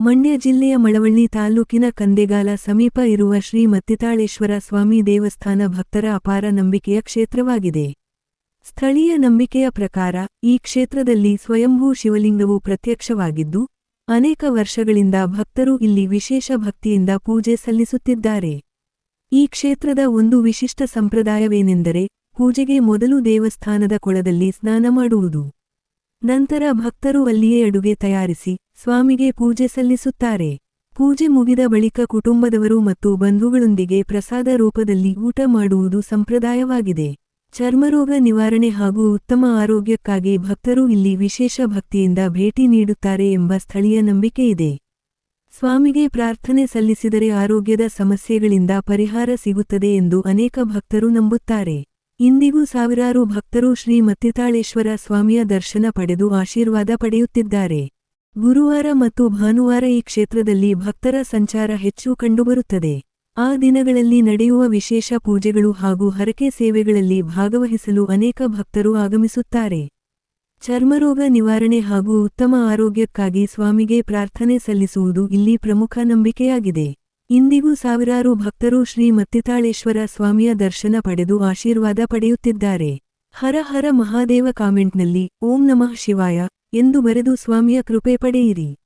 ಮಂಡ್ಯ ಜಿಲ್ಲೆಯ ಮಳವಳ್ಳಿ ತಾಲೂಕಿನ ಕಂದೆಗಾಲ ಸಮೀಪ ಇರುವ ಶ್ರೀ ಮತ್ತಿತಾಳೇಶ್ವರ ಸ್ವಾಮಿ ದೇವಸ್ಥಾನ ಭಕ್ತರ ಅಪಾರ ನಂಬಿಕೆಯ ಕ್ಷೇತ್ರವಾಗಿದೆ. ಸ್ಥಳೀಯ ನಂಬಿಕೆಯ ಪ್ರಕಾರ ಈ ಕ್ಷೇತ್ರದಲ್ಲಿ ಸ್ವಯಂಭೂ ಶಿವಲಿಂಗವು ಪ್ರತ್ಯಕ್ಷವಾಗಿದ್ದು, ಅನೇಕ ವರ್ಷಗಳಿಂದ ಭಕ್ತರು ಇಲ್ಲಿ ವಿಶೇಷ ಭಕ್ತಿಯಿಂದ ಪೂಜೆ ಸಲ್ಲಿಸುತ್ತಿದ್ದಾರೆ. ಈ ಕ್ಷೇತ್ರದ ಒಂದು ವಿಶಿಷ್ಟ ಸಂಪ್ರದಾಯವೇನೆಂದರೆ, ಪೂಜೆಗೆ ಮೊದಲು ದೇವಸ್ಥಾನದ ಕೊಳದಲ್ಲಿ ಸ್ನಾನ ಮಾಡುವುದು. ನಂತರ ಭಕ್ತರು ಅಲ್ಲಿಯೇ ಅಡುಗೆ ತಯಾರಿಸಿ ಸ್ವಾಮಿಗೆ ಪೂಜೆ ಸಲ್ಲಿಸುತ್ತಾರೆ. ಪೂಜೆ ಮುಗಿದ ಬಳಿಕ ಕುಟುಂಬದವರು ಮತ್ತು ಬಂಧುಗಳೊಂದಿಗೆ ಪ್ರಸಾದ ರೂಪದಲ್ಲಿ ಊಟ ಮಾಡುವುದು ಸಂಪ್ರದಾಯವಾಗಿದೆ. ಚರ್ಮರೋಗ ನಿವಾರಣೆ ಹಾಗೂ ಉತ್ತಮ ಆರೋಗ್ಯಕ್ಕಾಗಿ ಭಕ್ತರು ಇಲ್ಲಿ ವಿಶೇಷ ಭಕ್ತಿಯಿಂದ ಭೇಟಿ ನೀಡುತ್ತಾರೆ ಎಂಬ ಸ್ಥಳೀಯ ನಂಬಿಕೆಯಿದೆ. ಸ್ವಾಮಿಗೆ ಪ್ರಾರ್ಥನೆ ಸಲ್ಲಿಸಿದರೆ ಆರೋಗ್ಯದ ಸಮಸ್ಯೆಗಳಿಂದ ಪರಿಹಾರ ಸಿಗುತ್ತದೆ ಎಂದು ಅನೇಕ ಭಕ್ತರು ನಂಬುತ್ತಾರೆ. ಇಂದಿಗೂ ಸಾವಿರಾರು ಭಕ್ತರು ಶ್ರೀ ಮತ್ತಿತಾಳೇಶ್ವರ ಸ್ವಾಮಿಯ ದರ್ಶನ ಪಡೆದು ಆಶೀರ್ವಾದ ಪಡೆಯುತ್ತಿದ್ದಾರೆ. ಗುರುವಾರ ಮತ್ತು ಭಾನುವಾರ ಈ ಕ್ಷೇತ್ರದಲ್ಲಿ ಭಕ್ತರ ಸಂಚಾರ ಹೆಚ್ಚು ಕಂಡುಬರುತ್ತದೆ. ಆ ದಿನಗಳಲ್ಲಿ ನಡೆಯುವ ವಿಶೇಷ ಪೂಜೆಗಳು ಹಾಗೂ ಹರಕೆ ಸೇವೆಗಳಲ್ಲಿ ಭಾಗವಹಿಸಲು ಅನೇಕ ಭಕ್ತರು ಆಗಮಿಸುತ್ತಾರೆ. ಚರ್ಮರೋಗ ನಿವಾರಣೆ ಹಾಗೂ ಉತ್ತಮ ಆರೋಗ್ಯಕ್ಕಾಗಿ ಸ್ವಾಮಿಗೆ ಪ್ರಾರ್ಥನೆ ಸಲ್ಲಿಸುವುದು ಇಲ್ಲಿ ಪ್ರಮುಖ ನಂಬಿಕೆಯಾಗಿದೆ. ಇಂದಿಗೂ ಸಾವಿರಾರು ಭಕ್ತರು ಶ್ರೀ ಮತ್ತಿತಾಳೇಶ್ವರ ಸ್ವಾಮಿಯ ದರ್ಶನ ಪಡೆದು ಆಶೀರ್ವಾದ ಪಡೆಯುತ್ತಿದ್ದಾರೆ. ಹರ ಹರ ಮಹಾದೇವ ಕಾಮೆಂಟ್ನಲ್ಲಿ ಓಂ ನಮಃ ಶಿವಾಯ ಎಂದು ಬರೆದು ಸ್ವಾಮಿಯ ಕೃಪೆ ಪಡೆಯಿರಿ.